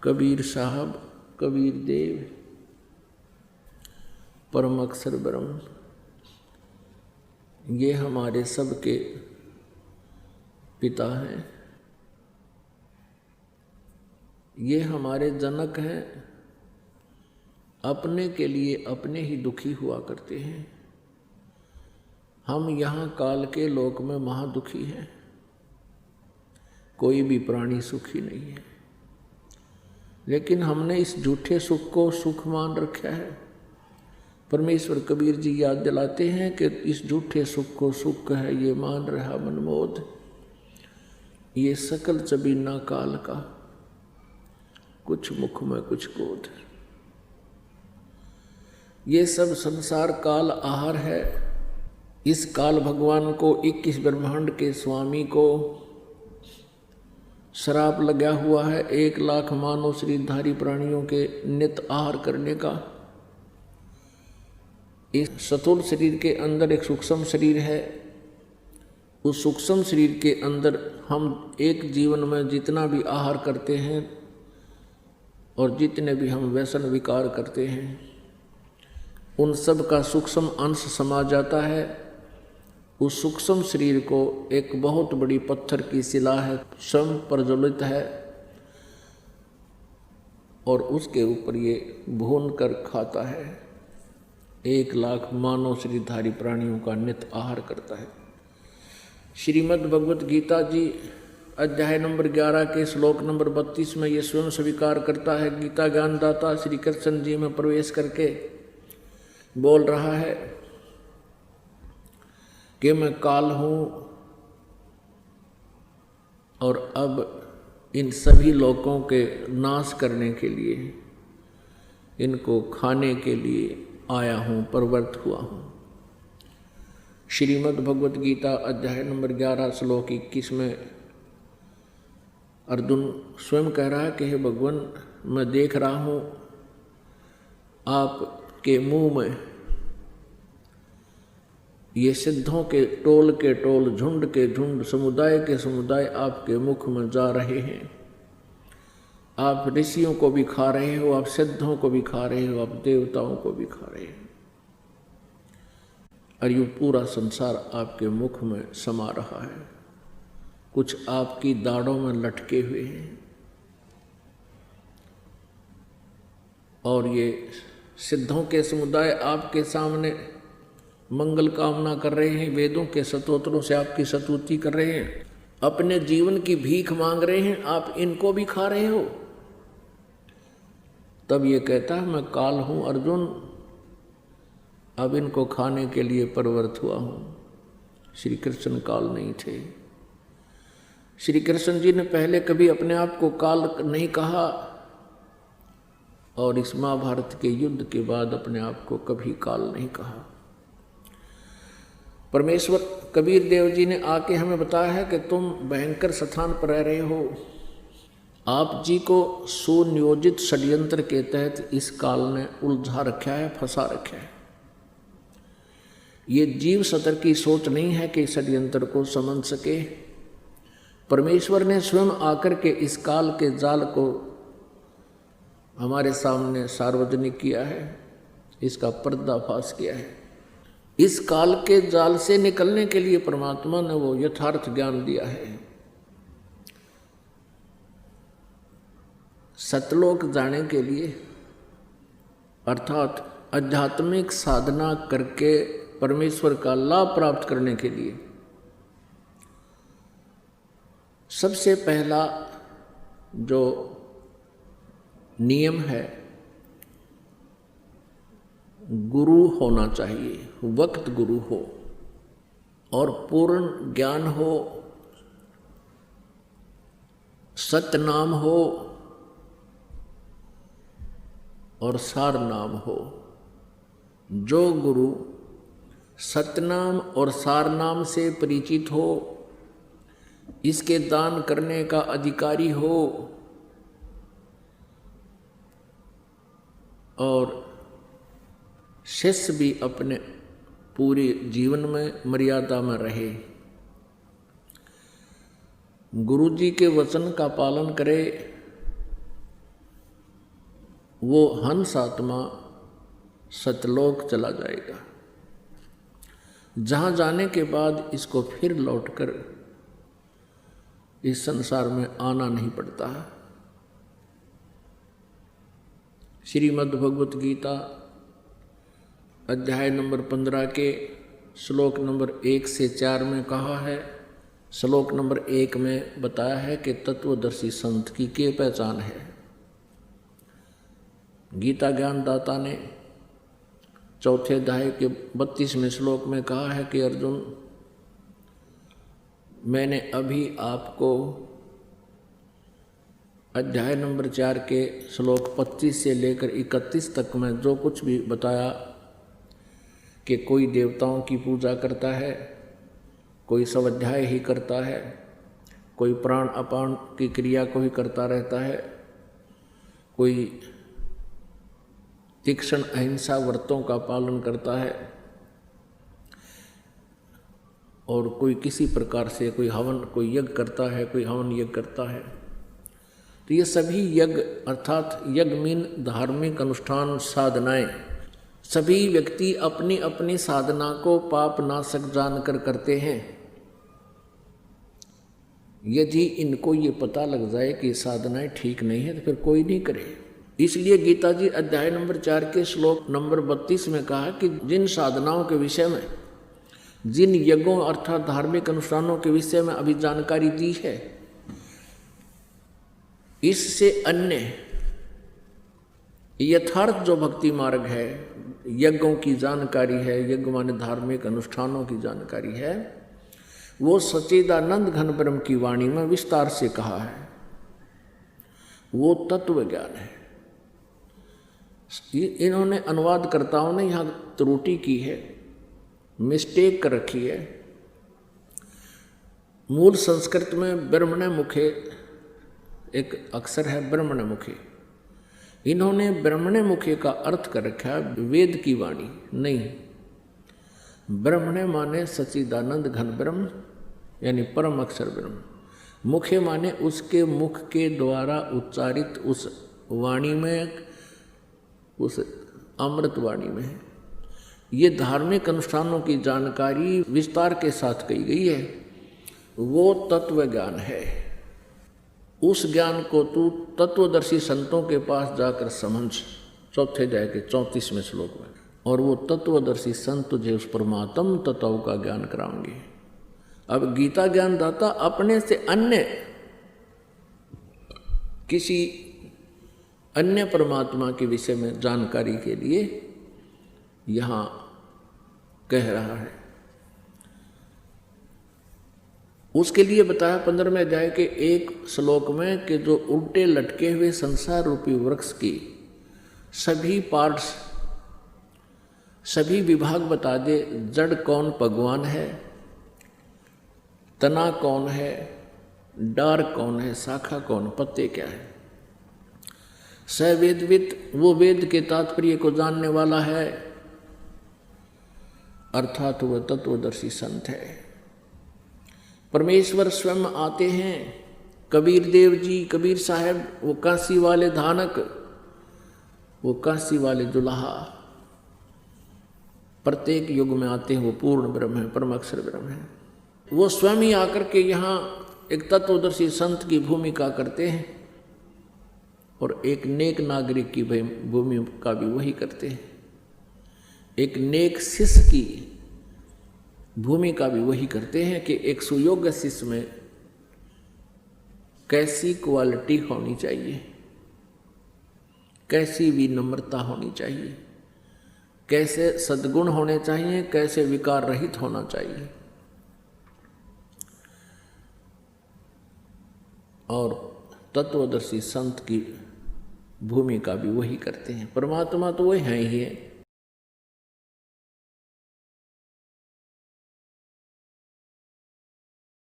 कबीर साहब, कबीर देव, परम अक्षर ब्रह्म, ये हमारे सब के पिता हैं, ये हमारे जनक हैं। अपने के लिए अपने ही दुखी हुआ करते हैं। हम यहाँ काल के लोक में महादुखी हैं, कोई भी प्राणी सुखी नहीं है। लेकिन हमने इस झूठे सुख को सुख मान रखा है। परमेश्वर कबीर जी याद दिलाते हैं कि इस झूठे सुख को सुख है ये मान रहा मनमोद, ये सकल चबीना काल का, कुछ मुख में कुछ गोद। ये सब संसार काल आहार है। इस काल भगवान को, 21 ब्रह्मांड के स्वामी को श्राप लगा हुआ है 1 लाख मानव शरीरधारी प्राणियों के नित आहार करने का। इस स्थूल शरीर के अंदर एक सूक्ष्म शरीर है। उस सूक्ष्म शरीर के अंदर हम एक जीवन में जितना भी आहार करते हैं और जितने भी हम व्यसन विकार करते हैं, उन सब का सूक्ष्म अंश समा जाता है। उस सूक्ष्म शरीर को एक बहुत बड़ी पत्थर की शिला है, स्वयं प्रज्वलित है, और उसके ऊपर ये भून कर खाता है। 1 लाख मानव शरीरधारी प्राणियों का नित आहार करता है। श्रीमद् भगवत गीता जी अध्याय नंबर 11 के श्लोक नंबर 32 में ये स्वयं स्वीकार करता है। गीता ज्ञानदाता श्री कृष्ण जी में प्रवेश करके बोल रहा है कि मैं काल हूँ और अब इन सभी लोगों के नाश करने के लिए, इनको खाने के लिए आया हूँ, प्रवृत्त हुआ हूँ। श्रीमद् भगवत गीता अध्याय नंबर 11 श्लोक 21 में अर्जुन स्वयं कह रहा है कि हे भगवान, मैं देख रहा हूँ आपके मुंह में ये सिद्धों के टोल, झुंड के झुंड, समुदाय के समुदाय आपके मुख में जा रहे हैं। आप ऋषियों को भी खा रहे हो, आप सिद्धों को भी खा रहे हो, आप देवताओं को भी खा रहे हो, और ये पूरा संसार आपके मुख में समा रहा है। कुछ आपकी दाढ़ों में लटके हुए हैं और ये सिद्धों के समुदाय आपके सामने मंगल कामना कर रहे हैं, वेदों के स्तोत्रों से आपकी स्तुति कर रहे हैं, अपने जीवन की भीख मांग रहे हैं, आप इनको भी खा रहे हो। तब ये कहता है मैं काल हूँ अर्जुन, अब इनको खाने के लिए प्रवृत्त हुआ हूँ। श्री कृष्ण काल नहीं थे। श्री कृष्ण जी ने पहले कभी अपने आप को काल नहीं कहा, और इस महाभारत के युद्ध के बाद अपने आप को कभी काल नहीं कहा। परमेश्वर कबीर देव जी ने आके हमें बताया है कि तुम भयंकर स्थान पर रह रहे हो। आप जी को सुनियोजित षड्यंत्र के तहत इस काल ने उलझा रखा है, फंसा रखा है। ये जीव सतर की सोच नहीं है कि षड्यंत्र को समझ सके। परमेश्वर ने स्वयं आकर के इस काल के जाल को हमारे सामने सार्वजनिक किया है, इसका पर्दाफाश किया है। इस काल के जाल से निकलने के लिए परमात्मा ने वो यथार्थ ज्ञान दिया है। सतलोक जाने के लिए, अर्थात आध्यात्मिक साधना करके परमेश्वर का लाभ प्राप्त करने के लिए सबसे पहला जो नियम है, गुरु होना चाहिए। वक्त गुरु हो और पूर्ण ज्ञान हो, सतनाम हो और सार नाम हो। जो गुरु सतनाम और सार नाम से परिचित हो, इसके दान करने का अधिकारी हो और शिष्य भी अपने पूरे जीवन में मर्यादा में रहे, गुरु जी के वचन का पालन करे, वो हंस आत्मा सतलोक चला जाएगा, जहाँ जाने के बाद इसको फिर लौटकर इस संसार में आना नहीं पड़ता है। श्रीमद् भगवत गीता अध्याय नंबर 15 के श्लोक नंबर 1 से 4 में कहा है। श्लोक नंबर 1 में बताया है कि तत्वदर्शी संत की क्या पहचान है। गीता ज्ञानदाता ने चौथे अध्याय के 32वें श्लोक में कहा है कि अर्जुन, मैंने अभी आपको अध्याय नंबर 4 के श्लोक 25 से लेकर 31 तक में जो कुछ भी बताया कि कोई देवताओं की पूजा करता है, कोई स्वाध्याय ही करता है, कोई प्राण अपान की क्रिया को ही करता रहता है, कोई तीक्ष्ण अहिंसा व्रतों का पालन करता है, और कोई किसी प्रकार से कोई हवन कोई यज्ञ करता है, कोई हवन यज्ञ करता है। तो ये सभी यज्ञ अर्थात यज्ञ मीन धार्मिक अनुष्ठान साधनाएं, सभी व्यक्ति अपनी अपनी साधना को पाप नाशक जानकर करते हैं। यदि इनको ये पता लग जाए कि साधनाएं ठीक नहीं है तो फिर कोई नहीं करे। इसलिए गीता जी अध्याय नंबर 4 के श्लोक नंबर 32 में कहा कि जिन साधनाओं के विषय में, जिन यज्ञों अर्थात धार्मिक अनुष्ठानों के विषय में अभी जानकारी दी है, इससे अन्य यथार्थ जो भक्ति मार्ग है, यज्ञों की जानकारी है, यज्ञ माने धार्मिक अनुष्ठानों की जानकारी है, वो सच्चिदानंद घन ब्रह्म की वाणी में विस्तार से कहा है। वो तत्व ज्ञान है। इन्होंने अनुवादकर्ताओं ने यहाँ त्रुटि की है, मिस्टेक कर रखी है। मूल संस्कृत में ब्रह्मणे मुखे एक अक्षर है, ब्रह्मणे मुखे। इन्होंने ब्रह्मणे मुखे का अर्थ कर रखा है वेद की वाणी। नहीं, ब्रह्मणे माने सच्चिदानंद घन ब्रह्म यानी परम अक्षर ब्रह्म, मुखे माने उसके मुख के द्वारा उच्चारित उस वाणी में, उस अमृत वाणी में है। ये धार्मिक अनुष्ठानों की जानकारी विस्तार के साथ कही गई है, वो तत्व ज्ञान है। उस ज्ञान को तू तत्वदर्शी संतों के पास जाकर समझ, चौथे अध्याय के 34वें श्लोक में। और वो तत्वदर्शी संत तुझे उस परमात्म तत्व का ज्ञान कराएंगे। अब गीता ज्ञानदाता अपने से अन्य किसी अन्य परमात्मा के विषय में जानकारी के लिए यहाँ कह रहा है। उसके लिए बताया 15वें अध्याय के एक श्लोक में कि जो उल्टे लटके हुए संसार रूपी वृक्ष की सभी पार्ट्स, सभी विभाग बता दे। जड़ कौन भगवान है, तना कौन है, डार कौन है, शाखा कौन, पत्ते क्या है। सवेदवित वो वेद के तात्पर्य को जानने वाला है, अर्थात वह तत्वदर्शी संत है। परमेश्वर स्वयं आते हैं। कबीर देव जी, कबीर साहब, वो काशी वाले धानक, वो काशी वाले दुल्हा, प्रत्येक युग में आते हैं। वो पूर्ण ब्रह्म है, परम अक्षर ब्रह्म है। वो स्वयं ही आकर के यहाँ एक तत्वदर्शी संत की भूमिका करते हैं और एक नेक नागरिक की भूमिका भी वही करते हैं। एक नेक शिष्य की भूमिका भी वही करते हैं कि एक सुयोग्य शिष्य में कैसी क्वालिटी होनी चाहिए, कैसी विनम्रता होनी चाहिए, कैसे सद्गुण होने चाहिए, कैसे विकार रहित होना चाहिए। और तत्वदर्शी संत की भूमिका भी वही करते हैं। परमात्मा तो वही है ही है,